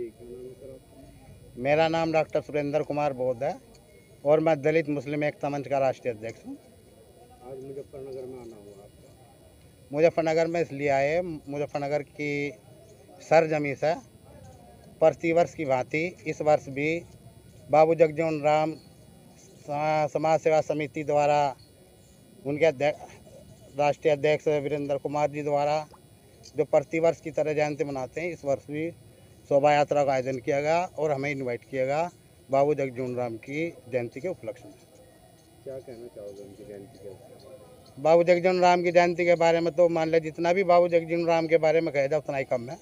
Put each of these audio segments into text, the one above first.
जी, क्या नाम है सर आपका? मेरा नाम डॉक्टर सुरेंद्र कुमार बोध है और मैं दलित मुस्लिम एकता मंच का राष्ट्रीय अध्यक्ष हूँ। आज मुजफ्फरनगर में आना हुआ आपका। मुजफ्फरनगर में इसलिए आए, मुजफ्फरनगर की सरजमी से प्रतिवर्ष की भांति इस वर्ष भी बाबू जगजीवन राम समाज सेवा समिति द्वारा उनके राष्ट्रीय अध्यक्ष वीरेंद्र कुमार जी द्वारा जो प्रतिवर्ष की तरह जयंती मनाते हैं, इस वर्ष भी शोभा यात्रा का आयोजन किया गया और हमें इनवाइट किया गया बाबू जगजीवन राम की जयंती के उपलक्ष्य में। क्या कहना चाहोगे उनकी जयंती के अवसर पर? बाबू जगजीवन राम की जयंती के बारे में तो मान लिया जितना भी बाबू जगजीवन राम के बारे में कहा जाए उतना ही कम है।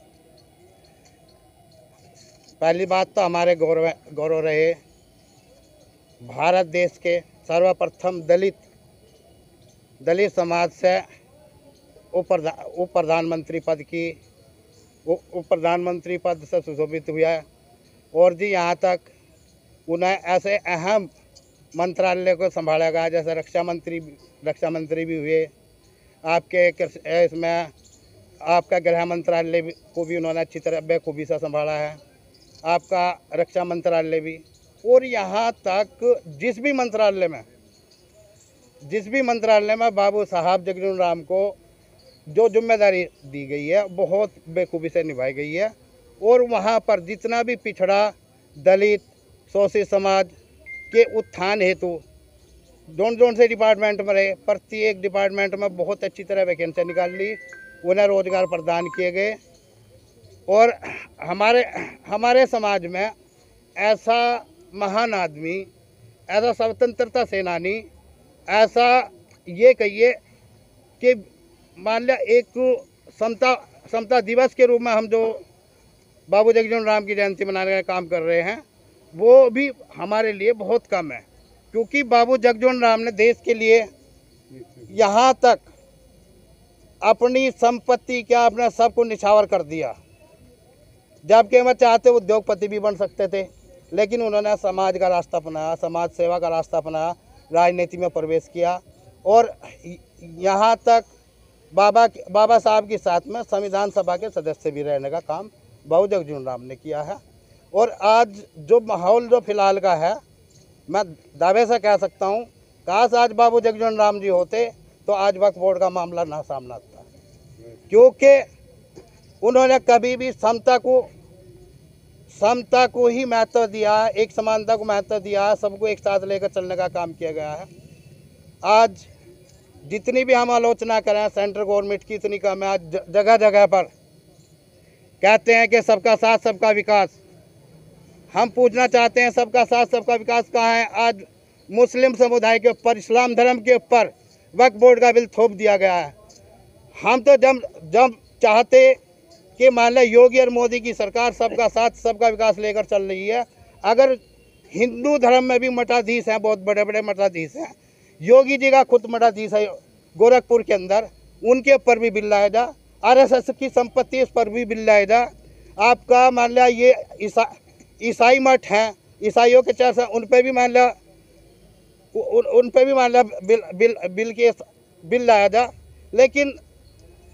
पहली बात तो हमारे गौरव रहे भारत देश के सर्वप्रथम दलित समाज से उप प्रधानमंत्री पद से सुशोभित हुआ है और जी यहाँ तक उन्हें ऐसे अहम मंत्रालय को संभाला गया जैसे रक्षा मंत्री भी हुए। आपके इसमें आपका गृह मंत्रालय को भी उन्होंने अच्छी तरह बेखूबी से संभाला है, आपका रक्षा मंत्रालय भी, और यहाँ तक जिस भी मंत्रालय में बाबू साहब जगजीवन राम को जो जिम्मेदारी दी गई है बहुत बेखूबी से निभाई गई है। और वहाँ पर जितना भी पिछड़ा दलित शोषित समाज के उत्थान हेतु जोन से डिपार्टमेंट में रहे, प्रत्येक डिपार्टमेंट में बहुत अच्छी तरह वैकेंसी निकाल ली, उन्हें रोजगार प्रदान किए गए। और हमारे समाज में ऐसा महान आदमी, ऐसा स्वतंत्रता सेनानी, ऐसा ये कहिए कि मान लिया एक समता दिवस के रूप में हम जो बाबू जगजीवन राम की जयंती मनाने का काम कर रहे हैं वो भी हमारे लिए बहुत कम है, क्योंकि बाबू जगजीवन राम ने देश के लिए यहाँ तक अपनी संपत्ति क्या अपना सब को निछावर कर दिया। जबकि हम चाहते उद्योगपति भी बन सकते थे, लेकिन उन्होंने समाज का रास्ता अपनाया, समाज सेवा का रास्ता अपनाया, राजनीति में प्रवेश किया और यहाँ तक बाबा साहब के साथ में संविधान सभा के सदस्य भी रहने का काम बाबू जगजीवन राम ने किया है। और आज जो माहौल जो फिलहाल का है, मैं दावे से कह सकता हूँ काश आज बाबू जगजीवन राम जी होते तो आज वक्फ बोर्ड का मामला ना सामने आता, क्योंकि उन्होंने कभी भी समता को ही महत्व दिया है, एक समानता को महत्व दिया है, सबको एक साथ लेकर चलने का काम किया गया है। आज जितनी भी हम आलोचना करें सेंट्रल गवर्नमेंट की इतनी कम है। आज जगह जगह पर कहते हैं कि सबका साथ सबका विकास। हम पूछना चाहते हैं सबका साथ सबका विकास कहाँ है? आज मुस्लिम समुदाय के ऊपर, इस्लाम धर्म के ऊपर वक्फ बोर्ड का बिल थोप दिया गया है। हम तो जब चाहते कि मान लें योगी और मोदी की सरकार सबका साथ सबका विकास लेकर चल रही है, अगर हिंदू धर्म में भी मठाधीश हैं, बहुत बड़े बड़े मठाधीश हैं, योगी जी का खुद मठाधीश है गोरखपुर के अंदर, उनके ऊपर भी बिल लाया जा, आरएसएस की संपत्ति इस पर भी बिल लाया जा। आपका मान लिया ये ईसाई मठ हैं, ईसाइयों के चर्च हैं, उन पर भी मान लिया बिल लाया जा। लेकिन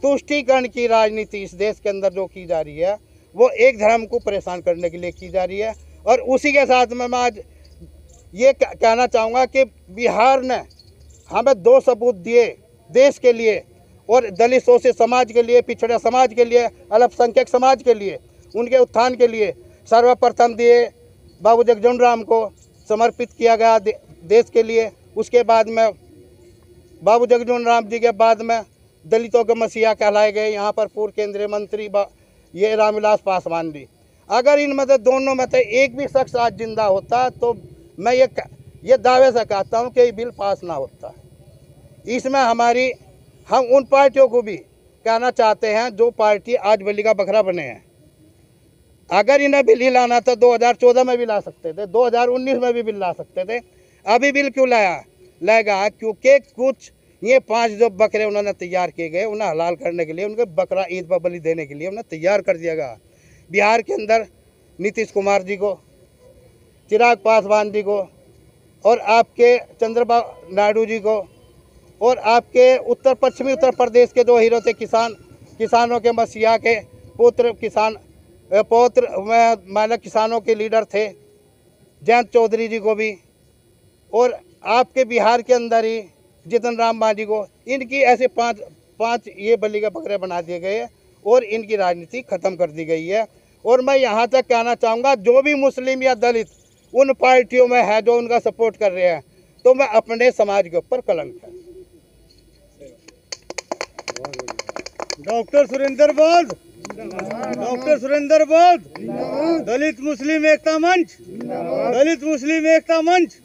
तुष्टीकरण की राजनीति इस देश के अंदर जो की जा रही है वो एक धर्म को परेशान करने के लिए की जा रही है। और उसी के साथ में मैं आज ये कहना चाहूँगा कि बिहार ने हमें 2 सबूत दिए देश के लिए और दलित शोषित समाज के लिए, पिछड़े समाज के लिए, अल्पसंख्यक समाज के लिए, उनके उत्थान के लिए सर्वप्रथम दिए बाबू जगजीवन राम को समर्पित किया गया देश के लिए। उसके बाद में बाबू जगजीवन राम जी के बाद में दलितों के मसीहा कहलाए गए यहाँ पर पूर्व केंद्रीय मंत्री ये रामविलास पासवान जी। अगर इनमें से दोनों में से एक भी शख्स आज जिंदा होता तो मैं ये दावे से कहता हूँ कि ये बिल पास ना होता। इसमें हम उन पार्टियों को भी कहना चाहते हैं जो पार्टी आज बलि का बकरा बने हैं। अगर इन्हें बिल ही लाना था 2014 में भी ला सकते थे, 2019 में भी बिल ला सकते थे। अभी बिल क्यों लाएगा? क्योंकि कुछ ये 5 जो बकरे उन्होंने तैयार किए गए उन्हें हलाल करने के लिए, उनके बकरा ईद पर बलि देने के लिए उन्हें तैयार कर दिया गया। बिहार के अंदर नीतीश कुमार जी को, चिराग पासवान जी को और आपके चंद्रबाबू नायडू जी को और आपके पश्चिमी उत्तर प्रदेश के जो हीरो थे किसानों के मसीहा के पुत्र किसान पौत्र माना किसानों के लीडर थे जयंत चौधरी जी को भी, और आपके बिहार के अंदर ही जितन राम मांझी को, इनकी ऐसे पांच ये बलि के बकरे बना दिए गए हैं और इनकी राजनीति खत्म कर दी गई है। और मैं यहाँ तक कहना चाहूँगा, जो भी मुस्लिम या दलित उन पार्टियों में है जो उनका सपोर्ट कर रहे हैं, तो मैं अपने समाज के ऊपर कलंक है। डॉक्टर सुरेंद्र बोध, डॉक्टर सुरेंद्र बोध, दलित मुस्लिम एकता मंच, दलित मुस्लिम एकता मंच।